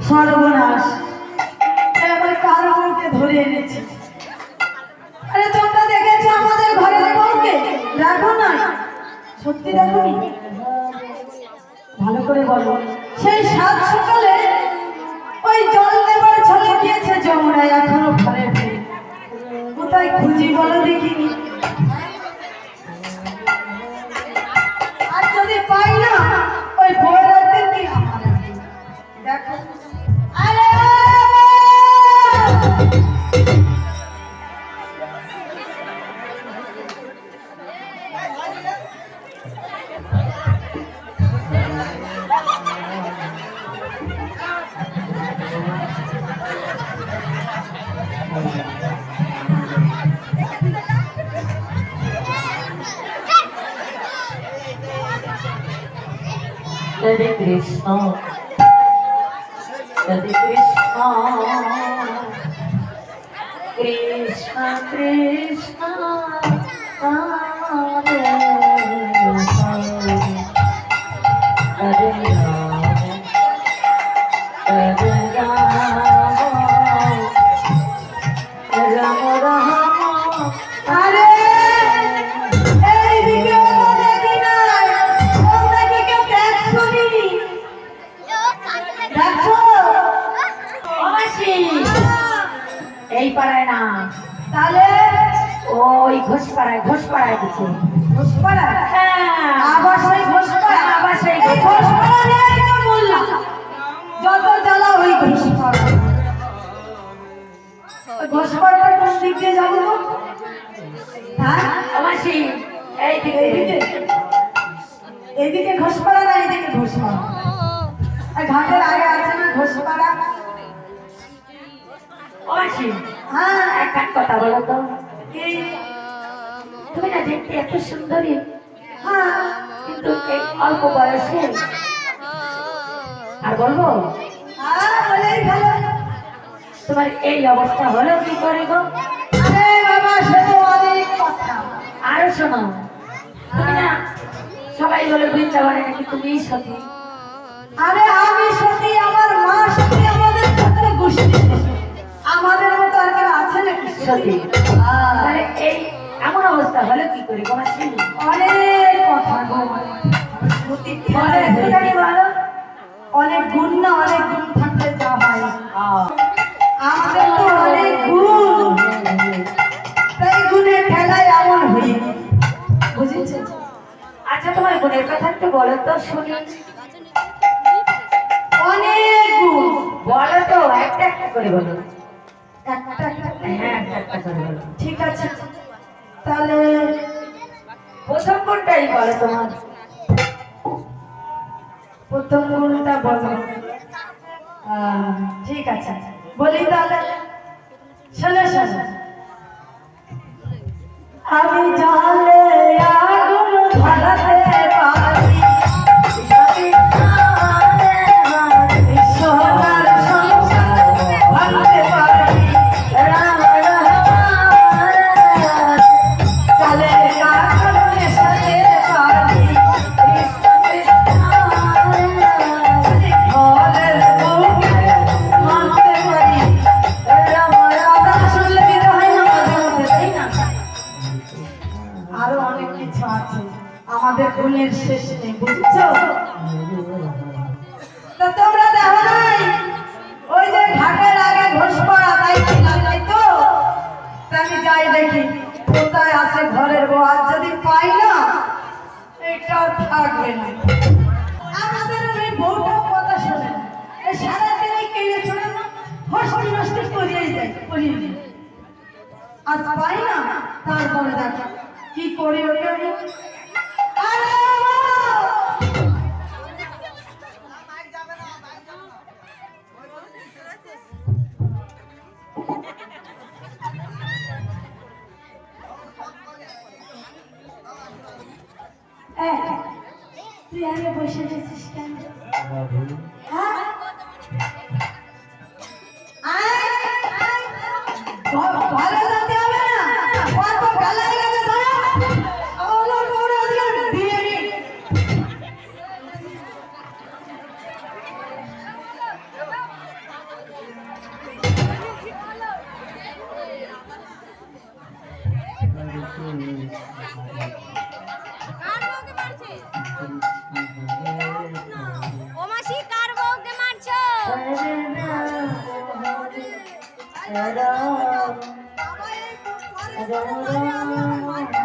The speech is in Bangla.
সর্বনাশ এবার কার বউকে ধরে এনেছে। আরে তোমরা দেখেছো আমাদের ঘরের বউকে? দেখো না, সত্যি দেখো ভালো করে বলো। সেই সাত সকালে ওই জল দেবার চলে গিয়েছে যমুনা, এখনো ঘরে ফিরে কোথায় খুঁজি বলো দেখিনি। আর যদি পাই না ওই বউরাতে কি দেখো। আরে Hare Krishna, Hare Krishna, Krishna Krishna, Hare Hare, Hare Rama, Rama Rama. আরে এইদিকে দেখি না, তোমরা কি কেউ দেখছো নি? দেখছো? অবশ্যই এই পাড়ায় না, তাহলে ওই ঘোষপাড়ায় দিচ্ছে। ঘোষপাড়া? হ্যাঁ, আবার সেই ঘোষপাড়া? আবার সেই এই ঘোষপাড়া নিয়েই তো বললাম, যত জ্বালা ওই ঘোষপাড়া। ওই ঘোষপাড়াটা কোন দিক দিয়ে যাবো গো? হ্যাঁ অবশ্যই এইদিকে এইদিকে? এইদিকে ঘোষপাড়া না এইদিকে ঘোষপাড়া? আর ঘাটের আগে আছে না ঘোষপাড়া? অবশ্যই। হ্যাঁ একটা কথা বলো তো, এই তুমি না দেখতে এত সুন্দরী, হ্যাঁ কিন্তু এই অল্প বয়সে, আর বলবো হ্যাঁ বলেই ভালো। তোমার এই অবস্থা হলো কি করে গো? আরে বাবা সে তো অনেক কথা। আরো শোনো, তুমি না সবাই বলে বৃন্দাবনে নাকি তুমি সতী। আরে আমি সত্যি, আমার মা সত্যি, আমাদের ক্ষেত্রে গোষ্ঠী আমাদের মতো আর কেউ আছে নাকি সতী? হ্যাঁ, তাহলে এই এমন অবস্থা হলো কি করে গো মাসি? অনেক কথা গো। সত্যি বলো একটুখানি বলো। অনেক গুণ না, অনেক গুণ থাকলে যা হয়। আমাদের তো অনেক গুণ, তাই গুণের খেলায় এমন হই, বুঝেছো? আচ্ছা তোমার বোনের কথা একটু বলো তো শুনি। অনেক গুণ। বলো তো, একটা একটা করে বলো। একটা একটা হ্যাঁ, একটা একটা করে বলো। ঠিক আছে, তাহলে প্রথম কোনটাই বলো তোমার। প্রথম গুণটা বলো। ঠিক আছে বলি তাহলে, শোনো শোনো। আমি জালে আগুন ধরাতে পারি, সোনার সংসার ভাঙতে পারি, চালে আগুন মেশাতে পারি, ঘরের বুকে মানতে পারি। শুনলে দিতে হয় না মাঝে মধ্যে, তাই না? আরো অনেক কিছু আছে, আমাদের গুণের শেষ নেই, বুঝছো? তো তোমরা দেখো নাই ওই যে ঘাটের আগে ঘোষপাড়া, তাই তাই তো? তা আমি যাই দেখি কোথায় আছে ঘরের বউ, আর যদি পাই না এটা থাকবে না। আমাদের ওই বউটাও কথা শোনে না, এই সারাদিন এই কেড়ে চলে না, হস্তি নষ্টি করিয়েই যায়, করিয়ে দিই। আজ পাই না, তারপরে দেখো কি করি ওকে আমি। আরে তুই আগে বসে গেছিস কেন? হ্যাঁ ঘরে যেতে হবে না, কত গালাই লাগে ধরো। আমার বড় দিয়ে নি। কার বউকে মারছে? ও মাসি কার বউকে মারছো? বাবা এই ঘরে ঘরে মারে, আমি আমার মাকে